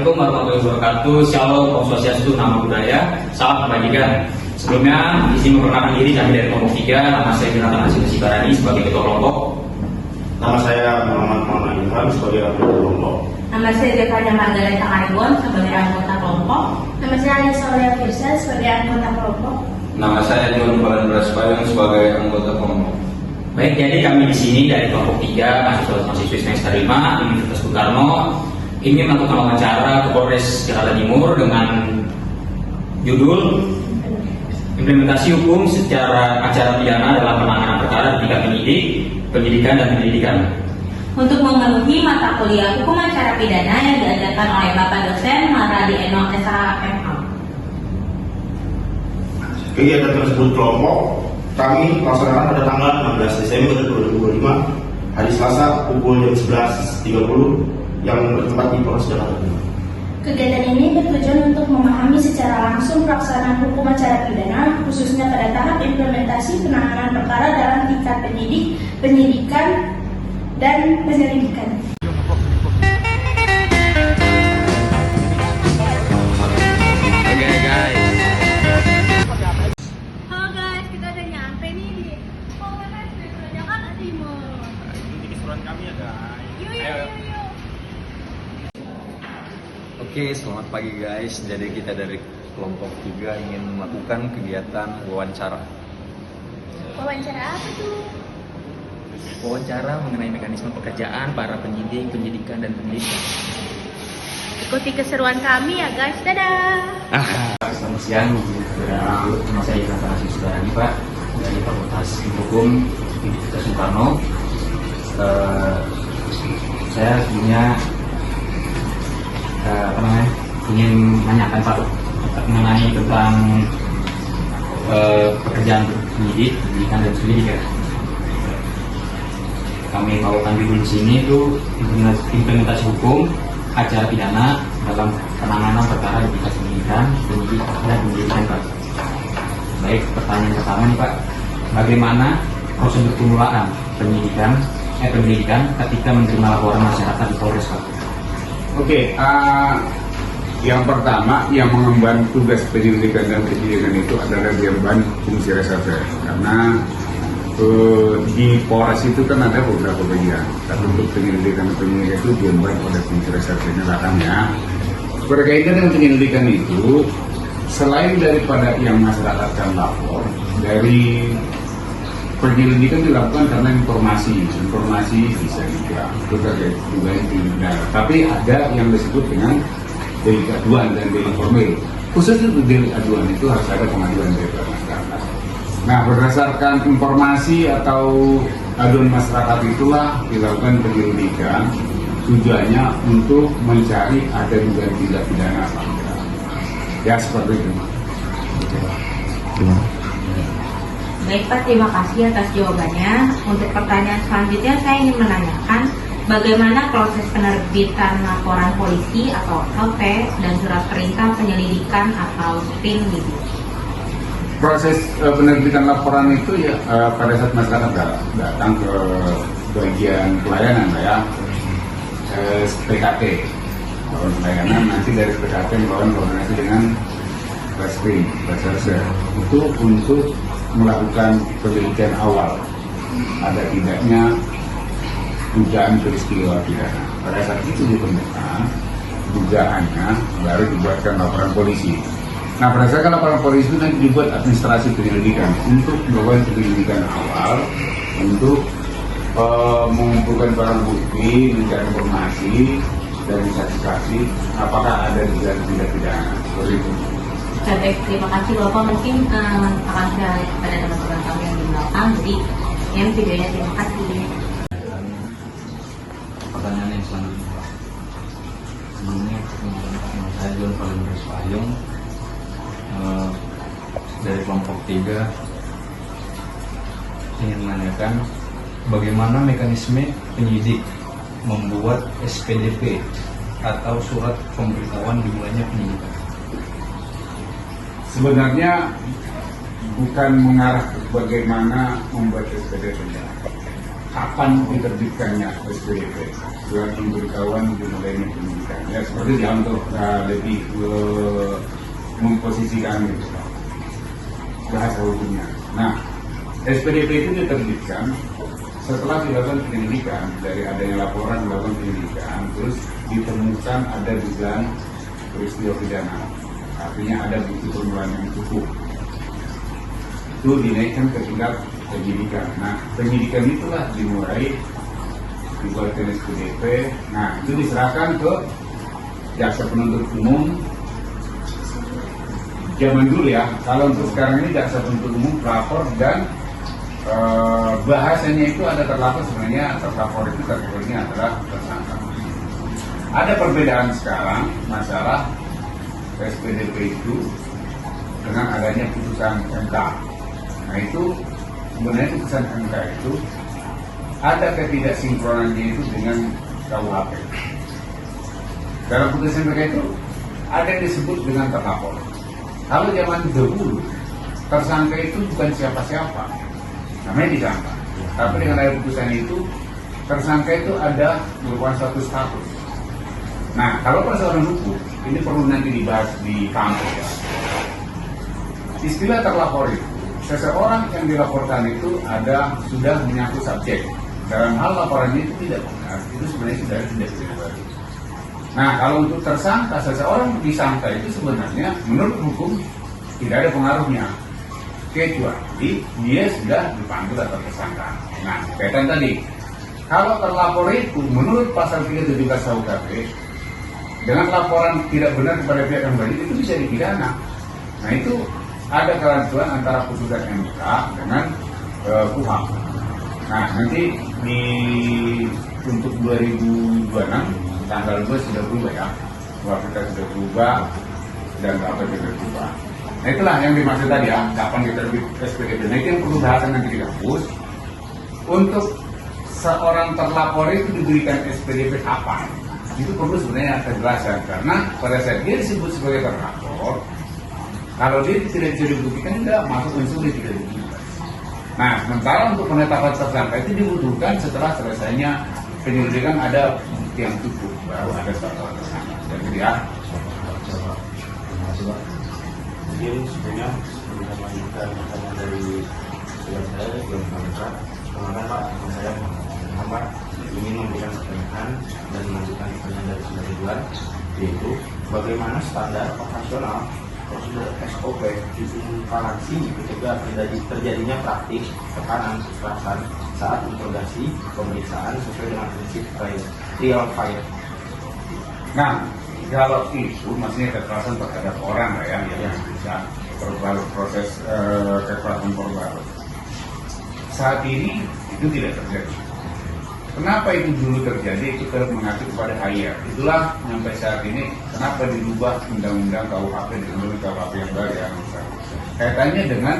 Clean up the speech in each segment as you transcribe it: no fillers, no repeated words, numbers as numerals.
Assalamualaikum warahmatullahi wabarakatuh. Shalom, Om Swastiastu, Namo Buddhaya, salam kebajikan. Sebelumnya, izin memperkenalkan diri kami dari kelompok 3. Nama saya Jonathan Hasim Sibarani sebagai ketua kelompok. Nama saya Muhammad Maulana Ilham sebagai anggota kelompok. Nama saya Devanya Margareta Ariwon sebagai anggota kelompok. Nama saya Anissa Aulia Firsa sebagai anggota kelompok. Nama saya John Balandras Payung sebagai anggota kelompok. Baik, jadi kami di sini dari kelompok 3 mahasiswa-mahasiswi semester 5 Universitas Bung Karno ingin melakukan wawancara ke Polres Jakarta Timur dengan judul implementasi hukum secara acara pidana dalam penanganan perkara di tingkat penyidik, penyidikan dan penyelidikan. Untuk memenuhi mata kuliah hukum acara pidana yang diajarkan oleh Bapak dosen Maradi Eno SHMA. Kegiatan tersebut kelompok kami laksanakan pada tanggal 16 Desember 2025 hari Selasa pukul 11.30 yang bertempat di Polres Jakarta Timur. Kegiatan ini bertujuan untuk memahami secara langsung pelaksanaan hukum acara pidana, khususnya pada tahap implementasi penanganan perkara dalam tingkat penyidik, penyidikan, dan penyelidikan. Halo guys, kita udah nyampe nih di Polres Metro Jakarta Timur. Ini keseruan kami ya guys. Yuk. Oke, selamat pagi guys. Jadi kita dari kelompok 3 ingin melakukan kegiatan wawancara. Wawancara apa tuh? Wawancara mengenai mekanisme pekerjaan para penyidik, penyidikan dan penyelidikan. Ikuti keseruan kami ya guys, dadah. Selamat siang, nama saya Jonathan Hasim Sibarani, Pak, dari Fakultas Hukum Universitas Bung Karno. Saya sebelumnya ingin menanyakan Pak mengenai tentang pekerjaan penyidik, penyidikan dan penyelidikan. Kami bawakan judul di sini itu implementasi hukum acara pidana dalam penanganan perkara di tingkat penyidikan, penyidikan dan penyelidikan, Pak. Baik, pertanyaan pertama nih Pak, bagaimana prosedur pengelolaan penyidikan ketika menerima laporan masyarakat di Polres, Pak? Oke, yang pertama yang mengemban tugas penyelidikan dan penyidikan itu adalah Dirban Fungsi Reserse, karena di Polres itu kan ada beberapa bagian. Tapi untuk penyelidikan dan penyidikan itu diemban oleh Fungsi Reserse ini belakangnya. Berkaitan dengan penyelidikan itu, selain daripada yang masyarakat kan lapor, dari penyelidikan dilakukan karena informasi bisa juga berbagai juga tidak. Tapi ada yang disebut dengan delik aduan dan delik formil. Khusus untuk delik aduan itu harus ada pengaduan dari masyarakat. Nah, berdasarkan informasi atau aduan masyarakat itulah dilakukan penyelidikan. Tujuannya untuk mencari ada dugaan tindak pidana apa enggak. Ya seperti itu. Baik Pak, terima kasih atas jawabannya. Untuk pertanyaan selanjutnya saya ingin menanyakan bagaimana proses penerbitan laporan polisi atau LP dan surat perintah penyelidikan atau SPIN gitu. Proses penerbitan laporan itu ya pada saat masyarakat datang ke bagian pelayanan ya, PKT, laporan pelayanan, nanti dari PKT melakukan koordinasi dengan Reskrim, Reserse itu untuk melakukan penyelidikan awal ada tidaknya dugaan peristiwa pidana. Pada saat itu ditemukan dugaannya, baru dibuatkan laporan polisi. Nah, berdasarkan laporan polisi itu nanti dibuat administrasi penyelidikan untuk melakukan penyelidikan awal, untuk mengumpulkan barang bukti, mencari informasi dari saksi-saksi apakah ada dugaan tindak pidana. Seperti itu. Baik, terima kasih Bapak. Mungkin akan saya kepada teman-teman kami yang di belakang. Jadi, yang videonya terima kasih. Pertanyaan yang selanjutnya, Pak. Sebelumnya nama saya John Balandras Payung dari kelompok 3 ingin menanyakan bagaimana mekanisme penyidik membuat SPDP atau surat pemberitahuan dimulainya penyidikan. Sebenarnya bukan mengarah ke bagaimana membuat SPDP, kapan diterbitkannya SPDP, surat pemberitahuan dimulainya penyidikan. Ya seperti itu ya, untuk lebih memposisikan gitu, bahasa hukumnya. Nah, SPDP itu diterbitkan setelah dilakukan penyelidikan, dari adanya laporan dilakukan penyelidikan, terus ditemukan ada dugaan peristiwa pidana, artinya ada bukti permulaan yang cukup, itu dinaikkan ke tingkat penyidikan. Nah, penyidikan itulah dimulai dibuatkan SPDP. Nah, itu diserahkan ke jaksa penuntut umum. Zaman dulu ya, kalau untuk sekarang ini jaksa penuntut umum, pelapor, dan bahasanya itu ada terlapor, sebenarnya terlapor itu kategorinya adalah tersangka. Ada perbedaan sekarang masalah SPDP itu dengan adanya putusan MK. Nah itu sebenarnya putusan MK itu ada ketidaksinkronannya itu dengan KUHP. Dalam putusan MK itu ada yang disebut dengan terlapor. Kalau zaman dahulu tersangka itu bukan siapa-siapa, namanya disangka. Tapi dengan ada putusan itu, tersangka itu ada merupakan suatu status. Nah, kalau persoalan hukum, ini perlu nanti dibahas di kampus ya. Istilah terlapor itu, seseorang yang dilaporkan itu sudah menyangkut subjek. Dalam hal laporannya itu tidak benar, itu sebenarnya sudah tidak benar. Nah, kalau untuk tersangka, seseorang disangka itu sebenarnya menurut hukum tidak ada pengaruhnya, kecuali dia sudah dipanggil atau tersangka. Nah, kaitan tadi, kalau terlapor itu menurut pasal 317 KUHP, dengan laporan tidak benar kepada pihak yang berwajib itu bisa dipidana. Nah, itu ada kerancuan antara putusan MK dengan KUHP. Nah, nanti untuk 2026 tanggal 2 sudah berubah ya, kita sudah berubah dan apa juga berubah. Nah, itulah yang dimaksud tadi ya, kapan diterbit SPDP. Nah, itu yang perlu bahasan nanti di kampus. Untuk seorang terlapor itu diberikan SPDP kapan? Itu perlu sebenarnya kejelasan, karena pada saat dia disebut sebagai terlapor, kalau dia tidak bisa dibuktikan, tidak masuk unsur yang tidak dibuktikan. Nah, sementara untuk penetapan tersangka itu dibutuhkan setelah selesainya penyelidikan, ada bukti yang cukup, baru ada status tersangka. Jadi ya, mungkin sebenarnya bisa melanjutkan pertanyaan dari saya belum menangkap. Kemarin Pak, saya Muhammad ingin memberikan pertanyaan dan melanjutkan pertanyaan dari Saudara Ridwan, yaitu bagaimana standar operasional prosedur SOP disintoleransi ketika terjadinya praktik tekanan kekerasan saat interogasi pemeriksaan sesuai dengan prinsip real fire. nah, kalau itu maksudnya kekerasan terhadap orang ya, yang bisa proses kekerasan korban. Saat ini itu tidak terjadi. Kenapa itu dulu terjadi? Itu mengacu kepada HIR. Itulah sampai saat ini kenapa dirubah undang-undang KUHP dengan KUHP yang baru ya. Kaitannya dengan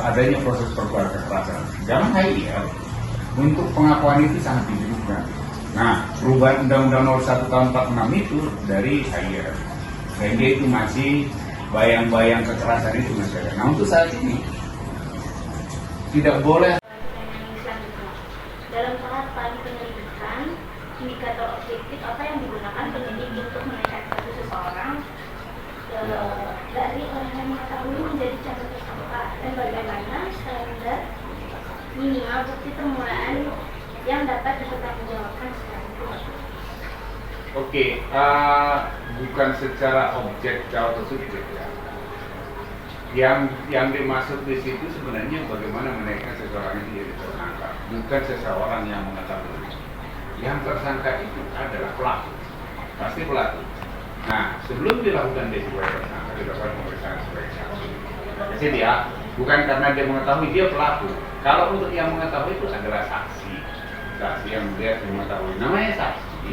adanya proses perbuatan kekerasan. Zaman HIR untuk pengakuan itu sangat dibutuhkan. Nah, perubahan Undang-Undang Nomor 1 Tahun 46 itu dari HIR, sehingga itu masih bayang-bayang kekerasan itu masih ada. Nah, untuk saat ini tidak boleh. Dalam tahapan penyelidikan, indikator objektif apa yang digunakan penyidik untuk menilai status seseorang dari orang yang mengetahui menjadi calon tersangka, dan bagaimana standar minimal bukti permulaan yang dapat dipertanggungjawabkan secara hukum. Oke, bukan secara objek atau subjek ya. Yang dimaksud di situ sebenarnya bagaimana menaikkan seseorang itu jadi tersangka, bukan seseorang yang mengetahui. Yang tersangka itu adalah pelaku, pasti pelaku. Nah, sebelum dilakukan dia sebagai tersangka, dilakukan pemeriksaan sebagai saksi. Jadi ya, bukan karena dia mengetahui dia pelaku. Kalau untuk yang mengetahui itu adalah saksi yang melihat mengetahui, namanya saksi.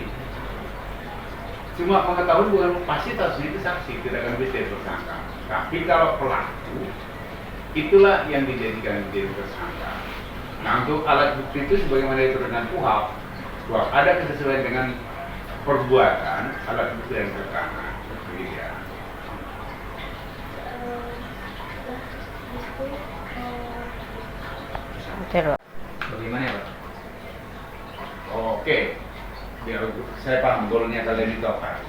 Cuma mengetahui bukan pasti saksi itu saksi, tidak akan bisa tersangka. Tapi kalau pelaku, itulah yang dijadikan menjadi tersangka. Nah, untuk alat bukti itu sebagaimana diatur dengan KUHP, ada kesesuaian dengan perbuatan alat bukti yang pertama. Ya. Bagaimana ya Pak? simbolnya kalian itu apa.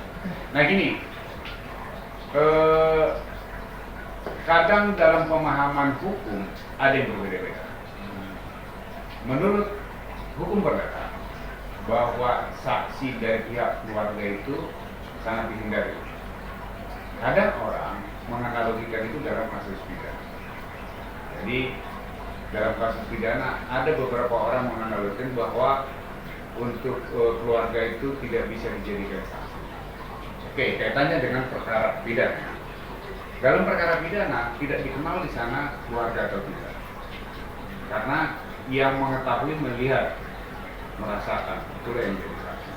Nah gini, kadang dalam pemahaman hukum ada yang berbeda-beda. Menurut hukum perdata bahwa saksi dari pihak keluarga itu sangat dihindari. Kadang orang menganalogikan itu dalam kasus pidana. Jadi dalam kasus pidana ada beberapa orang menganalogikan bahwa untuk keluarga itu tidak bisa dijadikan saksi. Oke, kaitannya dengan perkara pidana. Dalam perkara pidana tidak dikenal di sana keluarga atau tidak, karena yang mengetahui, melihat, merasakan itulah yang jadi saksi.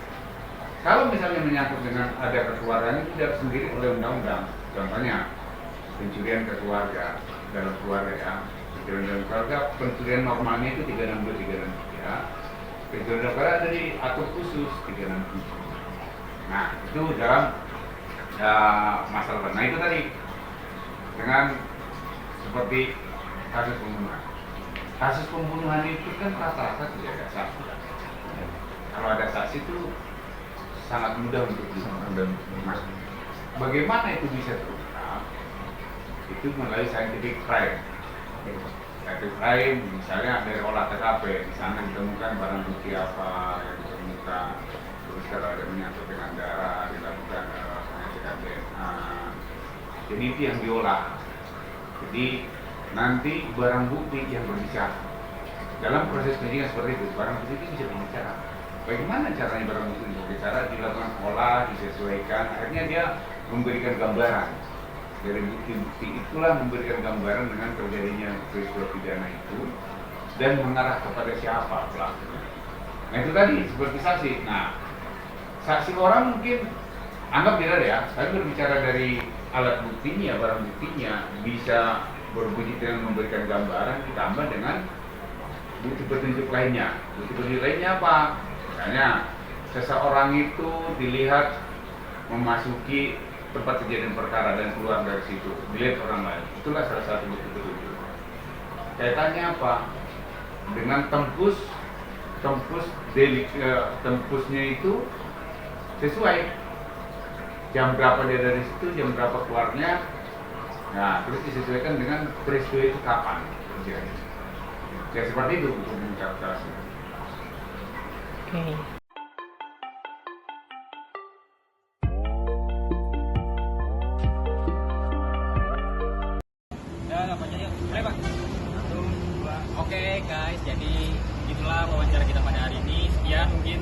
Kalau misalnya menyangkut dengan ada kekeluargaan itu tidak sendiri oleh undang-undang. Contohnya pencurian ke keluarga, dalam keluarga ya, pencurian dalam keluarga, pencurian normalnya itu 362, 363. Pencurian dalam keluarga ada di atur khusus 367. Nah itu dalam masalah. Nah itu tadi dengan seperti kasus pembunuhan. Kasus pembunuhan itu kan rata-rata tidak ada saksi. Kalau ada saksi itu sangat mudah untuk dilakukan. Bagaimana itu bisa terungkap? Itu melalui scientific crime. Scientific crime misalnya dari olah TKP, di sana ditemukan barang bukti apa yang ditemukan. Terus kalau ada menyangkut dengan darah dilakukan pengecekan DNA. Jadi itu yang diolah. Jadi nanti barang bukti yang berbicara. Dalam proses penyidikan seperti itu, barang bukti itu bisa berbicara. Bagaimana caranya barang bukti berbicara? Dilakukan olah, disesuaikan. Akhirnya dia memberikan gambaran. Dari bukti-bukti itulah memberikan gambaran dengan terjadinya peristiwa pidana itu dan mengarah kepada siapa pelakunya. Nah itu tadi seperti saksi. Nah saksi orang mungkin anggap tidak ada ya, tapi berbicara dari alat buktinya, barang buktinya bisa berbunyi dengan memberikan gambaran ditambah dengan bukti petunjuk lainnya. Bukti petunjuk lainnya apa? Misalnya seseorang itu dilihat memasuki tempat kejadian perkara dan keluar dari situ, dilihat orang lain. Itulah salah satu bukti petunjuk. Kaitannya apa? Dengan tempusnya itu sesuai. Jam berapa dia dari situ, jam berapa keluarnya. Nah, terus disesuaikan dengan peristiwa itu kapan terjadi. Ya seperti itu untuk mencatat. Oke. Oke guys, jadi itulah wawancara kita pada hari ini. Sekian mungkin